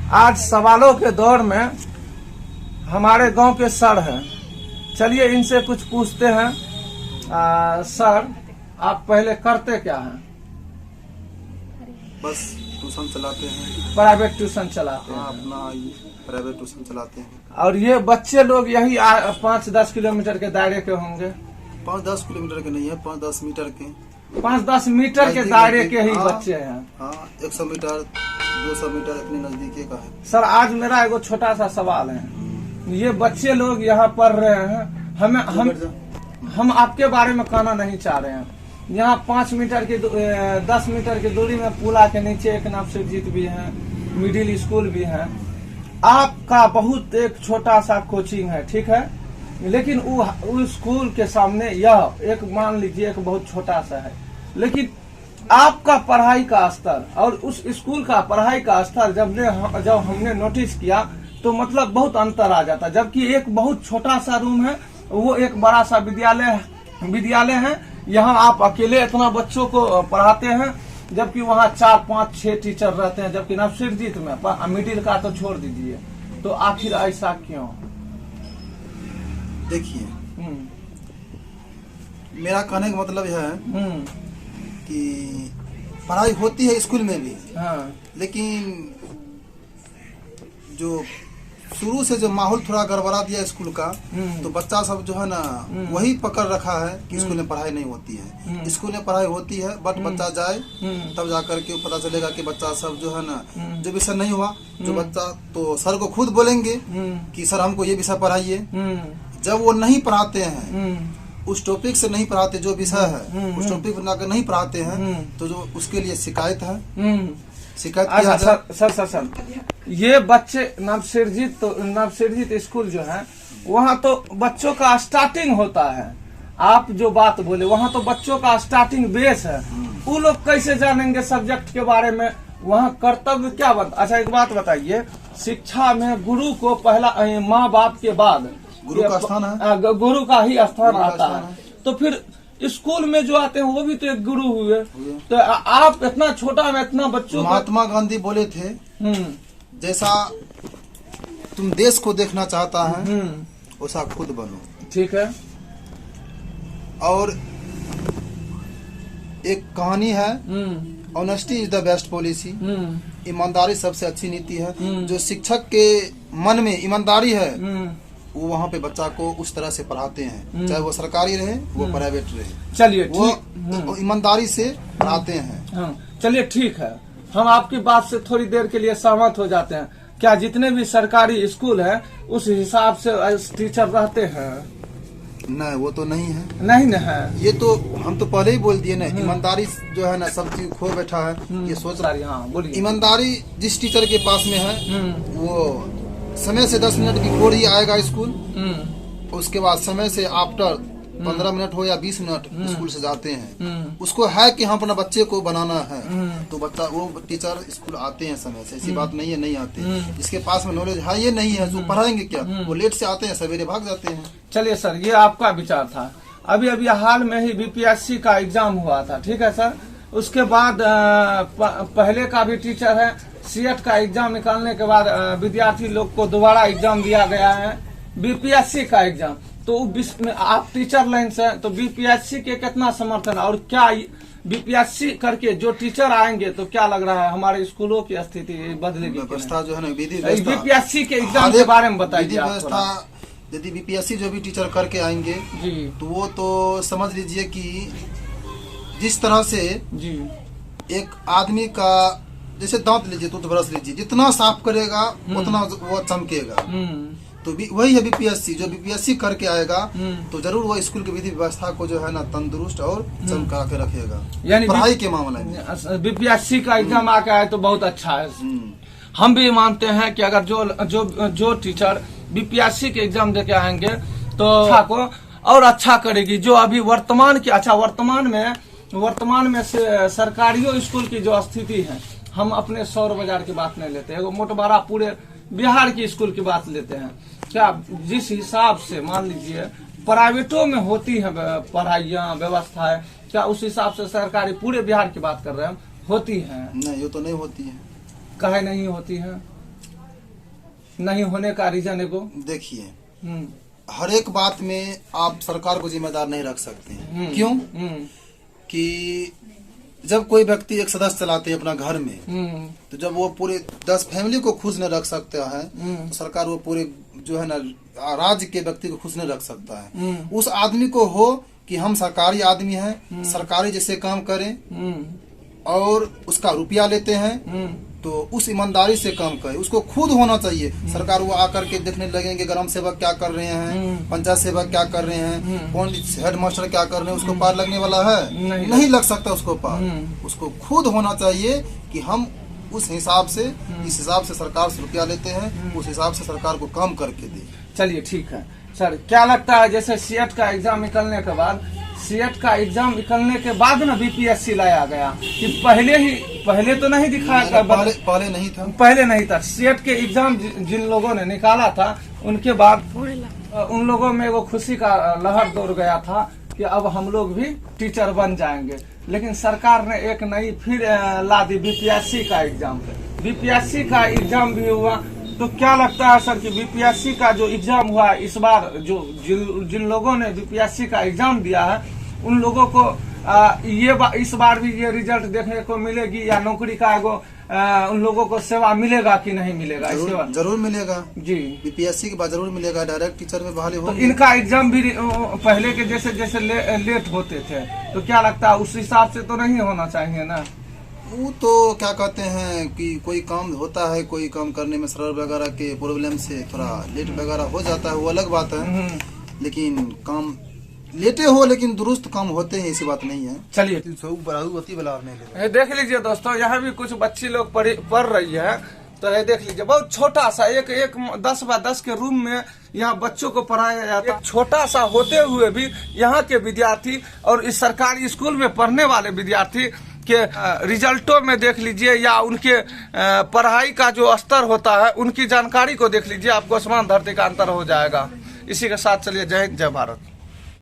आज सवालों के दौर में हमारे गांव के सर हैं, चलिए इनसे कुछ पूछते हैं। सर, आप पहले करते क्या हैं? बस ट्यूशन चलाते हैं। प्राइवेट ट्यूशन चलाते हैं? हाँ, अपना प्राइवेट ट्यूशन चलाते हैं। और ये बच्चे लोग यही 5-10 किलोमीटर के दायरे के होंगे? 5-10 किलोमीटर के नहीं है, 5-10 मीटर के। 5-10 मीटर के दायरे के ही बच्चे हैं? हाँ, 100 मीटर 200 मीटर इतनी नजदीकी का है। सर, आज मेरा एगो छोटा सा सवाल है। ये बच्चे लोग यहाँ पढ़ रहे हैं, हम आपके बारे में कहना नहीं चाह रहे हैं। यहाँ 5 मीटर की 10 मीटर की दूरी में पुला के नीचे एक नवसिरजीत भी है, मिडिल स्कूल भी है। आपका बहुत एक छोटा सा कोचिंग है, ठीक है, लेकिन उस स्कूल के सामने यह एक मान लीजिए एक बहुत छोटा सा है, लेकिन आपका पढ़ाई का स्तर और उस स्कूल का पढ़ाई का स्तर जब हमने नोटिस किया तो मतलब बहुत अंतर आ जाता। जबकि एक बहुत छोटा सा रूम है, वो एक बड़ा सा विद्यालय है। यहाँ आप अकेले इतना बच्चों को पढ़ाते हैं, जबकि वहाँ 4-5-6 टीचर रहते हैं। जबकि नवसिरजीत में मिडिल का तो छोड़ दीजिए, तो आखिर ऐसा क्यों? देखिए, मेरा कहने का मतलब यह है कि पढ़ाई होती है स्कूल में भी। हाँ। लेकिन जो शुरू से जो माहौल थोड़ा गड़बड़ा दिया स्कूल का, तो बच्चा सब जो है ना वही पकड़ रखा है कि स्कूल में पढ़ाई नहीं होती है। स्कूल में पढ़ाई होती है, बट बच्चा जाए तब जाकर के पता चलेगा कि बच्चा सब जो है ना जो विषय नहीं हुआ, जो बच्चा तो सर को खुद बोलेंगे कि सर हमको ये विषय पढ़ाइए। जब वो नहीं पढ़ाते हैं, उस टॉपिक से नहीं पढ़ाते, जो विषय है उस टॉपिक बनाकर नहीं पढ़ाते हैं, तो जो उसके लिए शिकायत है। शिकायत किया जाए। सर, ये बच्चे नवसिरजीत स्कूल जो है, वहाँ तो बच्चों का स्टार्टिंग होता है। आप जो बात बोले, वहाँ तो बच्चों का स्टार्टिंग बेस है। वो लोग कैसे जानेंगे सब्जेक्ट के बारे में? वहाँ कर्तव्य क्या बनता? अच्छा, एक बात बताइए, शिक्षा में गुरु को पहला, माँ बाप के बाद गुरु का स्थान है, गुरु का ही स्थान आता है। तो फिर स्कूल में जो आते हैं वो भी तो एक गुरु हुए। तो आप इतना छोटा में इतना बच्चों, महात्मा गांधी बोले थे, जैसा तुम देश को देखना चाहता है वैसा खुद बनो। ठीक है। और एक कहानी है, honesty is the best policy. ईमानदारी सबसे अच्छी नीति है। जो शिक्षक के मन में ईमानदारी है, वो वहाँ पे बच्चा को उस तरह से पढ़ाते हैं, चाहे वो सरकारी रहे वो प्राइवेट रहे। चलिए, वो ईमानदारी से पढ़ाते हैं। चलिए ठीक है, हम आपकी बात से थोड़ी देर के लिए सहमत हो जाते हैं। क्या जितने भी सरकारी स्कूल है उस हिसाब से टीचर रहते हैं? नहीं, वो तो नहीं है। नहीं न है। ये तो हम तो पहले ही बोल दिए ना, ईमानदारी जो है ना सब चीज खो बैठा है। ये सोच रहा है। बोलिए। ईमानदारी जिस टीचर के पास में है, वो समय से 10 मिनट की खोड़ी आएगा स्कूल, उसके बाद समय से आफ्टर 15 मिनट हो या 20 मिनट स्कूल से जाते हैं। उसको है कि हम अपना बच्चे को बनाना है, तो बच्चा वो टीचर स्कूल आते हैं समय से। ऐसी बात नहीं है नहीं आते। इसके पास में नॉलेज है ये नहीं है, जो पढ़ाएंगे क्या? वो लेट से आते हैं, सवेरे भाग जाते हैं। चलिए सर, ये आपका विचार था। अभी हाल में ही बीपीएससी का एग्जाम हुआ था, ठीक है सर। उसके बाद पहले का भी टीचर है, सीएट का एग्जाम निकालने के बाद विद्यार्थी लोग को दोबारा एग्जाम दिया गया है, बीपीएससी का एग्जाम। तो आप टीचर लाइन से, तो बीपीएससी के कितना समर्थन, और क्या बीपीएससी करके जो टीचर आएंगे तो क्या लग रहा है हमारे स्कूलों की स्थिति बदलेगी? व्यवस्था जो है ना, विधि बीपीएससी के एग्जाम के बारे में बताइए। व्यवस्था, यदि बीपीएससी जो भी टीचर करके आएंगे जी, तो वो तो समझ लीजिए कि जिस तरह से जी एक आदमी का, जैसे दांत लीजिए, टूथब्रश लीजिए, जितना साफ करेगा उतना वो चमकेगा। तो वही है बीपीएससी। जो बीपीएससी करके आएगा तो जरूर वो स्कूल की विधि व्यवस्था को जो है ना तंदुरुस्त और चमका के रखेगा, यानी पढ़ाई के मामले में। बीपीएससी का एग्जाम आके आए तो बहुत अच्छा है। हम भी मानते हैं कि अगर जो टीचर बीपीएससी के एग्जाम देके आएंगे तो अच्छा को और अच्छा करेगी। जो अभी वर्तमान में से सरकारियों स्कूल की जो स्थिति है, हम अपने सौर बाजार की बात नहीं लेते, मोटबारा पूरे बिहार की स्कूल की बात लेते हैं। क्या जिस हिसाब से मान लीजिए प्राइवेटों में होती है पढ़ाइयाँ व्यवस्थाएं, क्या उस हिसाब से सरकारी पूरे बिहार की बात कर रहे हैं होती है? नहीं, ये तो नहीं होती है। काहे नहीं होती है? नहीं होने का रीजन है को? देखिए, हम्म, हर एक बात में आप सरकार को जिम्मेदार नहीं रख सकते हैं। क्यों? कि जब कोई व्यक्ति एक सदस्य चलाते हैं अपना घर में, तो जब वो पूरे 10 फैमिली को खुश नहीं रख सकता है, तो सरकार वो पूरे जो है ना राज्य के व्यक्ति को खुश नहीं रख सकता है। उस आदमी को हो कि हम सरकारी आदमी हैं, सरकारी जैसे काम करें और उसका रुपया लेते हैं, तो उस ईमानदारी से काम करे, उसको खुद होना चाहिए। सरकार वो आकर के देखने लगेंगे ग्राम सेवक क्या कर रहे हैं, पंचायत सेवक क्या कर रहे हैं, कौन हेड मास्टर क्या कर रहे हैं, उसको पार लगने वाला है? नहीं लग सकता उसको पार। उसको खुद होना चाहिए कि हम उस हिसाब से, इस हिसाब से सरकार से रुपया लेते हैं, उस हिसाब से सरकार को काम करके दे। चलिए ठीक है सर, क्या लगता है जैसे सीएट का एग्जाम निकलने के बाद, सीएट का एग्जाम निकलने के बाद ना बीपीएससी लाया गया कि पहले तो नहीं दिखाया, पहले नहीं था, पहले नहीं था। सीएट के एग्जाम जिन लोगों ने निकाला था उनके बाद उन लोगों में वो खुशी का लहर दौड़ गया था कि अब हम लोग भी टीचर बन जाएंगे। लेकिन सरकार ने एक नई फिर ला दी बीपीएससी का एग्जाम। बीपीएससी का एग्जाम भी हुआ, तो क्या लगता है सर कि बीपीएससी का जो एग्जाम हुआ इस बार, जो जिन लोगों ने बीपीएससी का एग्जाम दिया है उन लोगों को इस बार भी ये रिजल्ट देखने को मिलेगी, या नौकरी का उन लोगों को सेवा मिलेगा कि नहीं मिलेगा? इसके बाद जरूर मिलेगा जी, बीपीएससी के बाद जरूर मिलेगा, डायरेक्ट टीचर में बहाली होगी। तो इनका एग्जाम भी पहले के जैसे लेट होते थे, तो क्या लगता है उस हिसाब से तो नहीं होना चाहिए ना? वो तो क्या कहते हैं कि कोई काम होता है, कोई काम करने में सर्वर वगैरह के प्रॉब्लम से थोड़ा लेट वगैरह हो जाता है, वो अलग बात है। लेकिन काम लेटे हो लेकिन दुरुस्त काम होते हैं, ऐसी बात नहीं है। चलिए देख लीजिए दोस्तों, यहाँ भी कुछ बच्ची लोग पढ़ रही है, तो ये देख लीजिए बहुत छोटा सा एक 10x10 के रूम में यहाँ बच्चों को पढ़ाया जाता है। छोटा सा होते हुए भी यहाँ के विद्यार्थी और इस सरकारी स्कूल में पढ़ने वाले विद्यार्थी के रिजल्टों में देख लीजिए, या उनके पढ़ाई का जो स्तर होता है उनकी जानकारी को देख लीजिए, आपको आसमान धरती का अंतर हो जाएगा। इसी के साथ चलिए, जय हिंद, जय भारत।